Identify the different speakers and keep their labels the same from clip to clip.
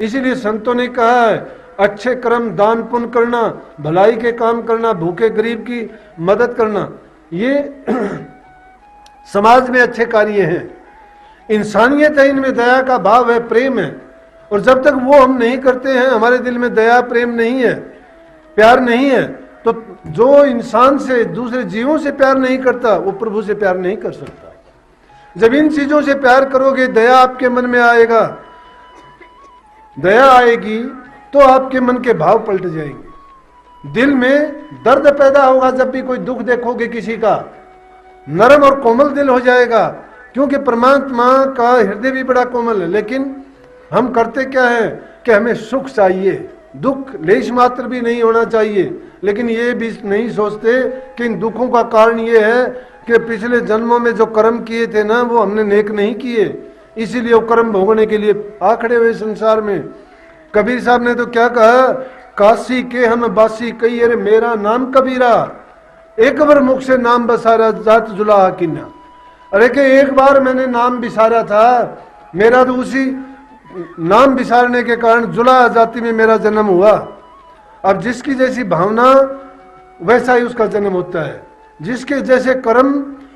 Speaker 1: इसीलिए संतों ने कहा है अच्छे कर्म, दान पुण्य करना, भलाई के काम करना, भूखे गरीब की मदद करना, ये समाज में अच्छे कार्य हैं। इंसानियत है, इनमें दया का भाव है, प्रेम है। और जब तक वो हम नहीं करते हैं, हमारे दिल में दया प्रेम नहीं है, प्यार नहीं है, तो जो इंसान से, दूसरे जीवों से प्यार नहीं करता, वो प्रभु से प्यार नहीं कर सकता। जब इन चीजों से प्यार करोगे, दया आपके मन में आएगा, दया आएगी तो आपके मन के भाव पलट जाएंगे। दिल में दर्द पैदा होगा जब भी कोई दुख देखोगे किसी का, नरम और कोमल दिल हो जाएगा, क्योंकि परमात्मा का हृदय भी बड़ा कोमल है। लेकिन हम करते क्या है कि हमें सुख चाहिए, दुख लेश मात्र भी नहीं होना चाहिए। लेकिन ये भी नहीं सोचते कि इन दुखों का कारण ये है कि पिछले जन्मों में जो कर्म किए थे ना, वो हमने नेक नहीं किए, इसीलिए वो कर्म भोगने के लिए आ खड़े हुए संसार में। कबीर साहब ने तो क्या कहा, काशी के हम बासी कही अरे मेरा नाम कबीरा, एक बार मुख से नाम बसारा जात जुला किन्ना। अरे कि एक बार मैंने नाम बिसारा था, मेरा तो उसी नाम बिसारने के कारण जुला जाति में मेरा जन्म हुआ। अब जिसकी जैसी भावना वैसा ही उसका जन्म होता है, जिसके जैसे कर्म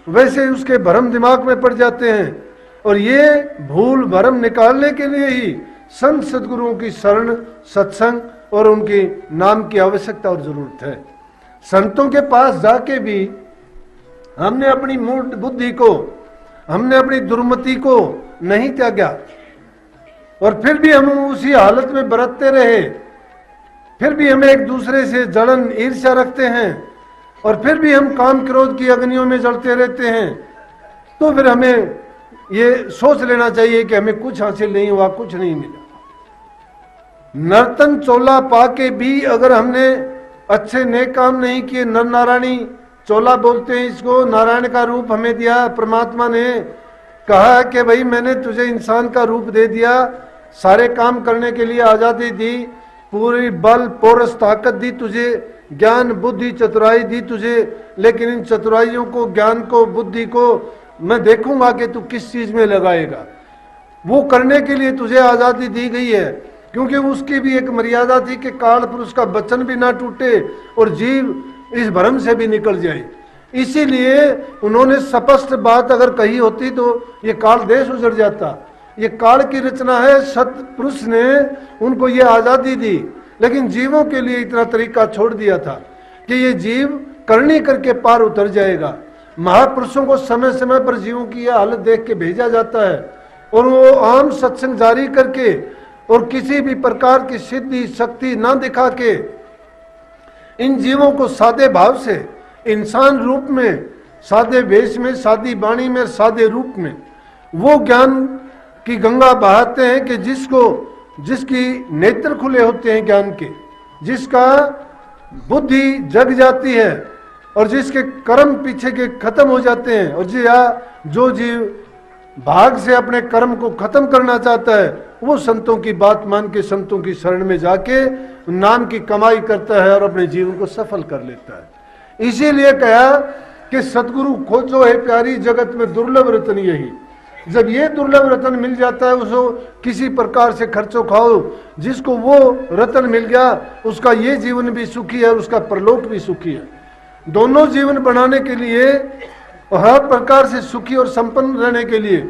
Speaker 1: वैसे ही उसके भ्रम दिमाग में पड़ जाते हैं। और ये भूल भ्रम निकालने के लिए ही संत सदगुरुओं की शरण, सत्संग और उनके नाम की आवश्यकता और जरूरत है। संतों के पास जाके भी हमने अपनी मूढ़ बुद्धि को, हमने अपनी दुर्मति को नहीं त्यागा, और फिर भी हम उसी हालत में बरतते रहे, फिर भी हमें एक दूसरे से जलन ईर्ष्या रखते हैं, और फिर भी हम काम क्रोध की अग्नियों में जलते रहते हैं, तो फिर हमें ये सोच लेना चाहिए कि हमें कुछ हासिल नहीं हुआ, कुछ नहीं मिला। नर्तन चोला पाके भी अगर हमने अच्छे नेक काम नहीं किए, नर नारायणी चोला बोलते हैं इसको, नारायण का रूप हमें दिया परमात्मा ने, कहा कि भाई मैंने तुझे इंसान का रूप दे दिया, सारे काम करने के लिए आजादी दी, पूरी बल पोरस ताकत दी तुझे, ज्ञान बुद्धि चतुराई दी तुझे, लेकिन इन चतुराइयों को, ज्ञान को, बुद्धि को मैं देखूंगा कि तू किस चीज में लगाएगा। वो करने के लिए तुझे आजादी दी गई है, क्योंकि उसकी भी एक मर्यादा थी कि काल पुरुष का वचन भी ना टूटे और जीव इस भ्रम से भी निकल जाए। इसीलिए उन्होंने स्पष्ट बात अगर कही होती तो ये काल देश उजड़ जाता। ये काल की रचना है, सतपुरुष ने उनको ये आजादी दी, लेकिन जीवों के लिए इतना तरीका छोड़ दिया था कि ये जीव करनी करके पार उतर जाएगा। महापुरुषों को समय समय पर जीवों की यह हालत देख के भेजा जाता है, और वो आम सत्संग जारी करके और किसी भी प्रकार की सिद्धि शक्ति ना दिखा के इन जीवों को सादे भाव से, इंसान रूप में, सादे वेश में, सादी वाणी में, सादे रूप में वो ज्ञान की गंगा बहाते हैं कि जिसकी नेत्र खुले होते हैं ज्ञान के, जिसका बुद्धि जग जाती है और जिसके कर्म पीछे के खत्म हो जाते हैं, और जो जीव भाग से अपने कर्म को खत्म करना चाहता है, वो संतों की बात मान के संतों की शरण में जाके नाम की कमाई करता है और अपने जीवन को सफल कर लेता है। इसीलिए कहा कि सतगुरु खोजो है प्यारी, जगत में दुर्लभ रतन यही। जब ये दुर्लभ रतन मिल जाता है, उसको किसी प्रकार से खर्चो खाओ, जिसको वो रतन मिल गया उसका ये जीवन भी सुखी है और उसका परलोक भी सुखी है। दोनों जीवन बनाने के लिए, हर प्रकार से सुखी और संपन्न रहने के लिए,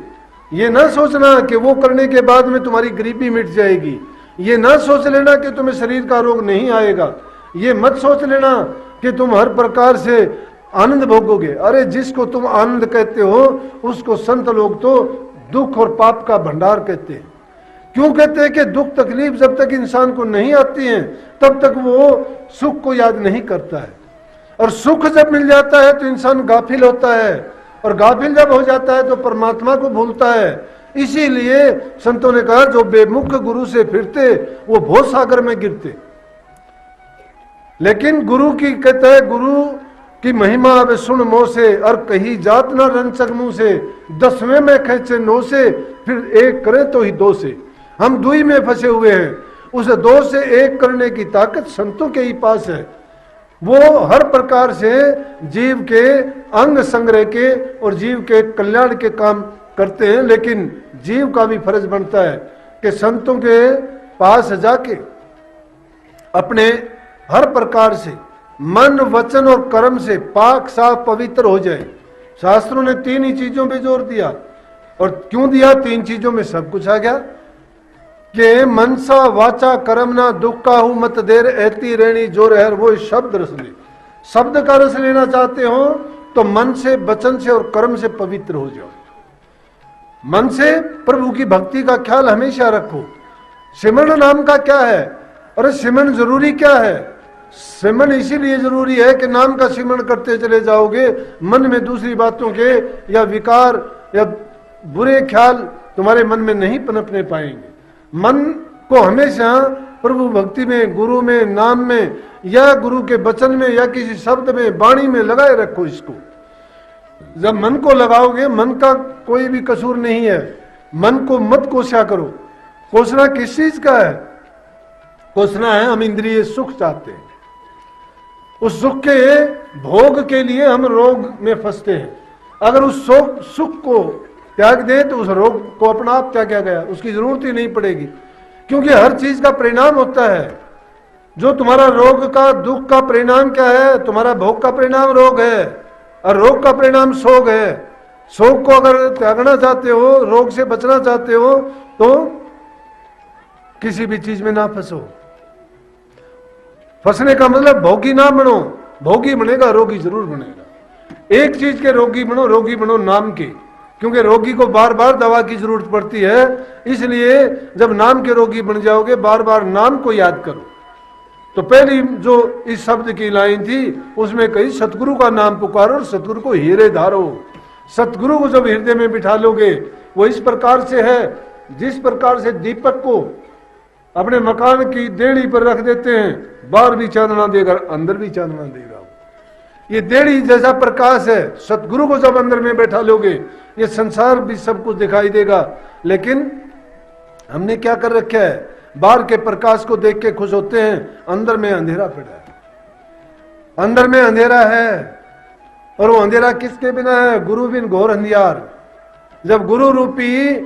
Speaker 1: ये ना सोचना कि वो करने के बाद में तुम्हारी गरीबी मिट जाएगी, ये ना सोच लेना कि तुम्हें शरीर का रोग नहीं आएगा, ये मत सोच लेना कि तुम हर प्रकार से आनंद भोगोगे। अरे जिसको तुम आनंद कहते हो उसको संत लोग तो दुख और पाप का भंडार कहते हैं। क्यों कहते हैं कि दुख तकलीफ जब तक इंसान को नहीं आती है तब तक वो सुख को याद नहीं करता है, और सुख जब मिल जाता है तो इंसान गाफिल होता है, और गाफिल जब हो जाता है तो परमात्मा को भूलता है। इसीलिए संतों ने कहा जो बेमुख गुरु से फिरते वो भव सागर में गिरते। लेकिन गुरु की कहता है, गुरु की महिमा अब सुन मोह से, और कही जात न रंचक मुंह से, 10वें में खेचे 9 से, फिर एक करे तो ही 2 से। हम दुई में फंसे हुए हैं, उस 2 से 1 करने की ताकत संतों के ही पास है। वो हर प्रकार से जीव के अंग संग्रह के और जीव के कल्याण के काम करते हैं, लेकिन जीव का भी फर्ज बनता है कि संतों के पास जाके अपने हर प्रकार से मन, वचन और कर्म से पाक साफ पवित्र हो जाए। शास्त्रों ने 3 ही चीजों पे जोर दिया। और क्यों दिया? 3 चीजों में सब कुछ आ गया कि मनसा वाचा कर्मना दुखाहु मत देर ऐती रेणी जो रहर वो शब्द रस ले। शब्द का रस लेना चाहते हो तो मन से, वचन से और कर्म से पवित्र हो जाओ। मन से प्रभु की भक्ति का ख्याल हमेशा रखो। सिमरन नाम का क्या है? अरे सिमरन जरूरी क्या है? सिमरन इसीलिए जरूरी है कि नाम का सिमरन करते चले जाओगे, मन में दूसरी बातों के या विकार या बुरे ख्याल तुम्हारे मन में नहीं पनपने पाएंगे। मन को हमेशा प्रभु भक्ति में, गुरु में, नाम में या गुरु के वचन में या किसी शब्द में, वाणी में लगाए रखो इसको। जब मन को लगाओगे, मन का कोई भी कसूर नहीं है, मन को मत कोसा करो। कोसना किस चीज का है? कोसना है हम इंद्रिय सुख चाहते हैं, उस सुख के भोग के लिए हम रोग में फंसते हैं। अगर उस सुख को त्याग दे तो उस रोग को अपना आप त्यागा गया, उसकी जरूरत ही नहीं पड़ेगी। क्योंकि हर चीज का परिणाम होता है। जो तुम्हारा रोग का, दुख का परिणाम क्या है? तुम्हारा भोग का परिणाम रोग है और रोग का परिणाम शोक है। शोक को अगर त्यागना चाहते हो, रोग से बचना चाहते हो तो किसी भी चीज में ना फंसो। फंसने का मतलब भोगी ना बनो। भोगी बनेगा, रोगी जरूर बनेगा। एक चीज के रोगी बनो नाम के। क्योंकि रोगी को बार बार दवा की जरूरत पड़ती है, इसलिए जब नाम के रोगी बन जाओगे बार बार नाम को याद करो। तो पहली जो इस शब्द की लाइन थी उसमें कही सतगुरु का नाम पुकारो और सतगुरु को हीरे धारो। सतगुरु को जब हृदय में बिठा लोगे, वो इस प्रकार से है जिस प्रकार से दीपक को अपने मकान की देड़ी पर रख देते हैं, बाहर भी चांदना देगा, अंदर भी चांदना देगा। ये देड़ी जैसा प्रकाश है। सतगुरु को जब अंदर में बैठा लोगे, ये संसार भी सब कुछ दिखाई देगा। लेकिन हमने क्या कर रखा है? बाहर के प्रकाश को देख के खुश होते हैं, अंदर में अंधेरा पड़ा है। अंदर में अंधेरा है और वो अंधेरा किसके बिना है? गुरु बिन घोर अंधियार। जब गुरु रूपी,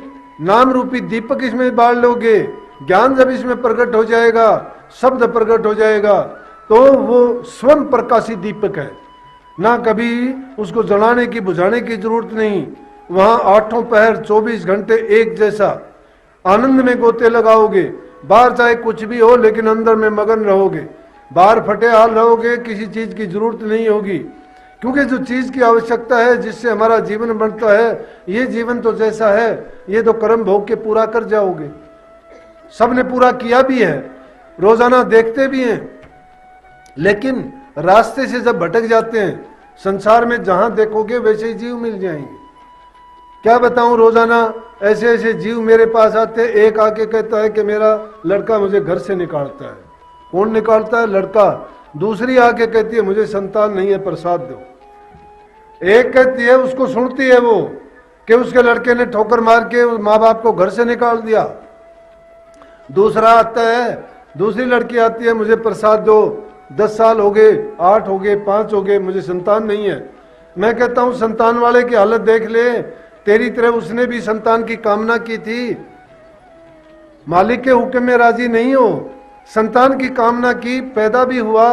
Speaker 1: नाम रूपी दीपक इसमें बाढ़ लोगे, ज्ञान जब इसमें प्रकट हो जाएगा, शब्द प्रकट हो जाएगा, तो वो स्वयं प्रकाशी दीपक है। ना कभी उसको जलाने की, बुझाने की जरूरत नहीं। वहां 8 पहर 24 घंटे एक जैसा आनंद में गोते लगाओगे। बाहर चाहे कुछ भी हो लेकिन अंदर में मगन रहोगे। बाहर फटे हाल रहोगे, किसी चीज की जरूरत नहीं होगी। क्योंकि जो चीज की आवश्यकता है, जिससे हमारा जीवन बनता है, ये जीवन तो जैसा है ये तो कर्म भोग के पूरा कर जाओगे। सबने पूरा किया भी है, रोजाना देखते भी हैं। लेकिन रास्ते से जब भटक जाते हैं, संसार में जहां देखोगे वैसे ही जीव मिल जाएंगे। क्या बताऊं, रोजाना ऐसे ऐसे जीव मेरे पास आते। एक आके कहता है कि मेरा लड़का मुझे घर से निकालता है। कौन निकालता है? लड़का। दूसरी आके कहती है मुझे संतान नहीं है, प्रसाद दो। एक कहती है, उसको सुनती है वो कि उसके लड़के ने ठोकर मार के माँ बाप को घर से निकाल दिया। दूसरा आता है, दूसरी लड़की आती है, मुझे प्रसाद दो, 10 साल हो गए, 8 हो गए, 5 हो गए, मुझे संतान नहीं है। मैं कहता हूं संतान वाले की हालत देख ले। तेरी तरह उसने भी संतान की कामना की थी, मालिक के हुक्म में राजी नहीं हो। संतान की कामना की, पैदा भी हुआ,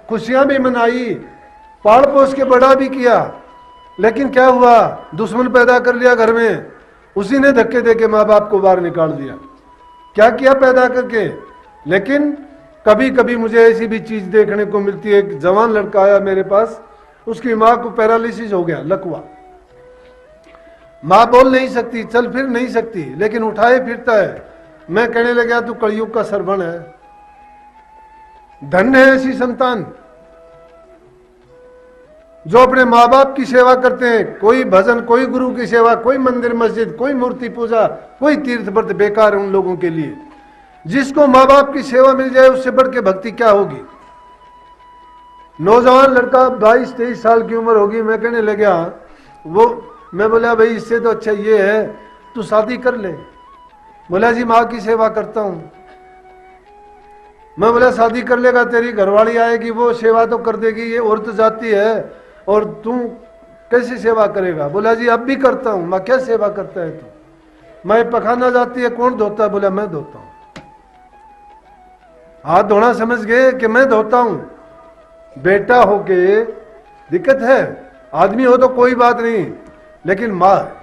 Speaker 1: खुशियां भी मनाई, पाल पोस के बड़ा भी किया। लेकिन क्या हुआ? दुश्मन पैदा कर लिया घर में। उसी ने धक्के दे के माँ बाप को बाहर निकाल दिया। क्या किया पैदा करके? लेकिन कभी कभी मुझे ऐसी भी चीज देखने को मिलती है। एक जवान लड़का आया मेरे पास, उसकी माँ को पैरालिसिस हो गया, लकवा। माँ बोल नहीं सकती, चल फिर नहीं सकती, लेकिन उठाए फिरता है। मैं कहने लगा तू कलयुग का सरवण है। धन्य है ऐसी संतान जो अपने माँ बाप की सेवा करते हैं। कोई भजन, कोई गुरु की सेवा, कोई मंदिर मस्जिद, कोई मूर्ति पूजा, कोई तीर्थ व्रत बेकार है उन लोगों के लिए। जिसको माँ बाप की सेवा मिल जाए उससे बढ़ के भक्ति क्या होगी। नौजवान लड़का 22-23 साल की उम्र होगी। मैं कहने लगा वो, मैं बोला भाई इससे तो अच्छा ये है तू शादी कर ले। बोला जी माँ की सेवा करता हूं। मैं बोला शादी कर लेगा, तेरी घरवाली आएगी, वो सेवा तो कर देगी, ये औरत जाती है और तू कैसे सेवा करेगा? बोला जी अब भी करता हूं। मैं क्या सेवा करता है तू? मैं पखाना जाती है, कौन धोता है? बोला मैं धोता हूं। हाथ धोना समझ गए कि मैं धोता हूं। बेटा हो के दिक्कत है, आदमी हो तो कोई बात नहीं, लेकिन मां है।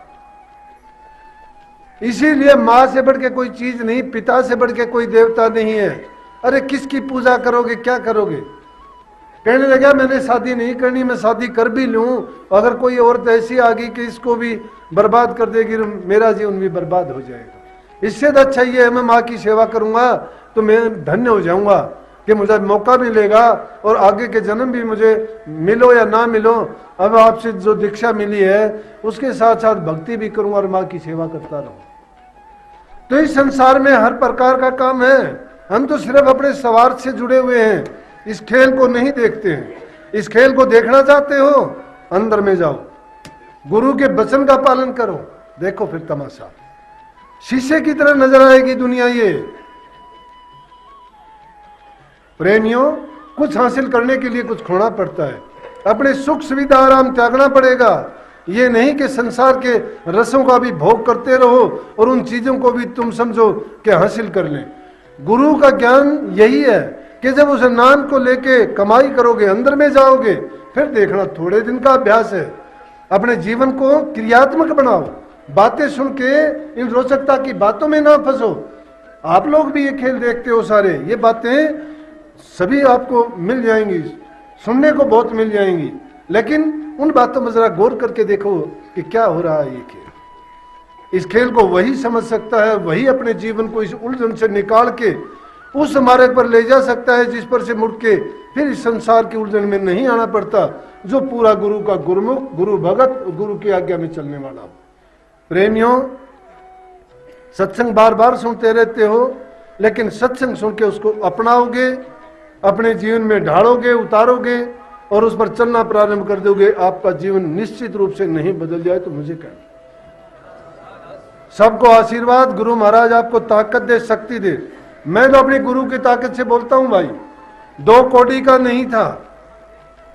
Speaker 1: इसीलिए मां से बढ़ के कोई चीज नहीं, पिता से बढ़ के कोई देवता नहीं है। अरे किसकी पूजा करोगे, क्या करोगे? कहने लगा मैंने शादी नहीं करनी, मैं शादी कर भी लूं, अगर कोई औरत ऐसी आ गई कि इसको भी बर्बाद कर देगी, मेरा जीवन भी बर्बाद हो जाएगा। इससे तो अच्छा ये है मैं माँ की सेवा करूंगा तो मैं धन्य हो जाऊंगा कि मुझे मौका मिलेगा और आगे के जन्म भी मुझे मिलो या ना मिलो, अब आपसे जो दीक्षा मिली है उसके साथ साथ भक्ति भी करूंगा और माँ की सेवा करता रहूं। तो इस संसार में हर प्रकार का काम है। हम तो सिर्फ अपने स्वार्थ से जुड़े हुए हैं, इस खेल को नहीं देखते हैं। इस खेल को देखना चाहते हो, अंदर में जाओ, गुरु के वचन का पालन करो, देखो फिर तमाशा। शीशे की तरह नजर आएगी दुनिया ये। प्रेमियों, कुछ हासिल करने के लिए कुछ खोना पड़ता है, अपने सुख सुविधा आराम त्यागना पड़ेगा। ये नहीं कि संसार के रसों का भी भोग करते रहो और उन चीजों को भी तुम समझो कि हासिल कर लें। गुरु का ज्ञान यही है कि जब उस नाम को लेके कमाई करोगे, अंदर में जाओगे, फिर देखना थोड़े दिन का अभ्यास है। अपने जीवन को क्रियात्मक बनाओ, बातें सुन के इन रोचकता की बातों में ना फंसो। आप लोग भी ये खेल देखते हो सारे, ये बातें सभी आपको मिल जाएंगी, सुनने को बहुत मिल जाएंगी, लेकिन उन बातों में जरा गौर करके देखो कि क्या हो रहा है ये खेल। इस खेल को वही समझ सकता है, वही अपने जीवन को इस उलझन से निकाल के उस मार्ग पर ले जा सकता है जिस पर से मुड़ के फिर इस संसार की उलझन में नहीं आना पड़ता, जो पूरा गुरु का गुरुमुख, गुरु भगत, गुरु की आज्ञा में चलने वाला हो। प्रेमियों, सत्संग बार बार सुनते रहते हो, लेकिन सत्संग सुन के उसको अपनाओगे, अपने जीवन में ढालोगे, उतारोगे और उस पर चलना प्रारंभ कर दोगे, आपका जीवन निश्चित रूप से नहीं बदल जाए तो मुझे कहना। सबको आशीर्वाद, गुरु महाराज आपको ताकत दे, शक्ति दे। मैं तो अपने गुरु की ताकत से बोलता हूं भाई। 2 कोटी का नहीं था,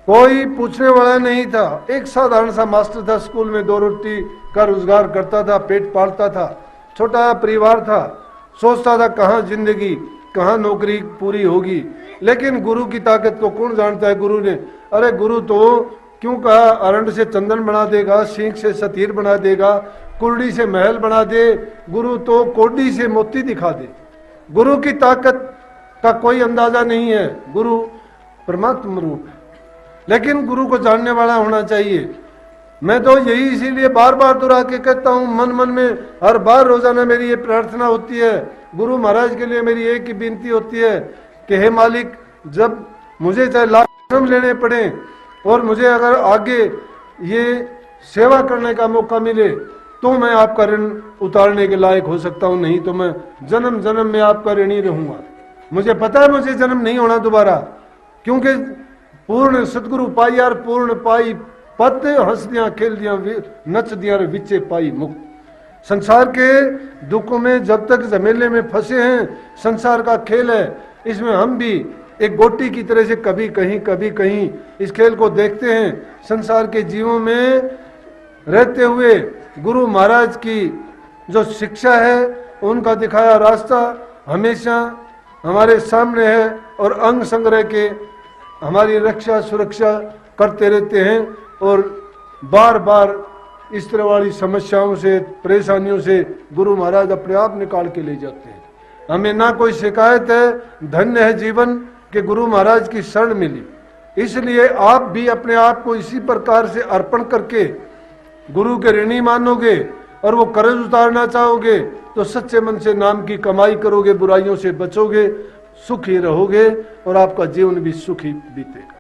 Speaker 1: कोई पूछने वाला नहीं था, एक साधारण सा मास्टर था, स्कूल में 2 रोटी का रोजगार करता था, पेट पालता था, छोटा परिवार था, सोचता था कहाँ जिंदगी, कहाँ नौकरी पूरी होगी। लेकिन गुरु की ताकत को कौन जानता है? गुरु ने, अरे गुरु तो क्यों कहा, अरंड से चंदन बना देगा, सींग से सतीर बना देगा, कुर्डी से महल बना दे, गुरु तो कोडी से मोती दिखा दे। गुरु की ताकत का कोई अंदाजा नहीं है, गुरु परमात्मा रूप है, लेकिन गुरु को जानने वाला होना चाहिए। मैं तो यही इसीलिए बार बार दोहरा के कहता हूँ, मन मन में हर बार रोजाना मेरी ये प्रार्थना होती है, गुरु महाराज के लिए मेरी एक ही विनती होती है कि हे मालिक, जब मुझे चाहे लाख जन्म लेने पड़े और मुझे अगर आगे ये सेवा करने का मौका मिले तो मैं आपका ऋण उतारने के लायक हो सकता हूँ, नहीं तो मैं जन्म जन्म में आपका ऋणी रहूंगा। मुझे पता है मुझे जन्म नहीं होना दोबारा, क्योंकि पूर्ण सतगुरु पाई यार पूर्ण पाई, पत हंस दिया खेल दिया नच दिया विचे पाई मुक्त। संसार के दुखों में जब तक झमेले में फंसे हैं, संसार का खेल है, इसमें हम भी एक गोटी की तरह से कभी कहीं इस खेल को देखते हैं। संसार के जीवों में रहते हुए गुरु महाराज की जो शिक्षा है, उनका दिखाया रास्ता हमेशा हमारे सामने है और अंग संग्रह के हमारी रक्षा सुरक्षा करते रहते हैं और बार बार इस तरह वाली समस्याओं से, परेशानियों से गुरु महाराज अपने आप निकाल के ले जाते हैं। हमें ना कोई शिकायत है, धन्य है जीवन कि गुरु महाराज की शरण मिली। इसलिए आप भी अपने आप को इसी प्रकार से अर्पण करके गुरु के ऋणी मानोगे और वो कर्ज उतारना चाहोगे तो सच्चे मन से नाम की कमाई करोगे, बुराइयों से बचोगे, सुखी रहोगे और आपका जीवन भी सुखी बीतेगा।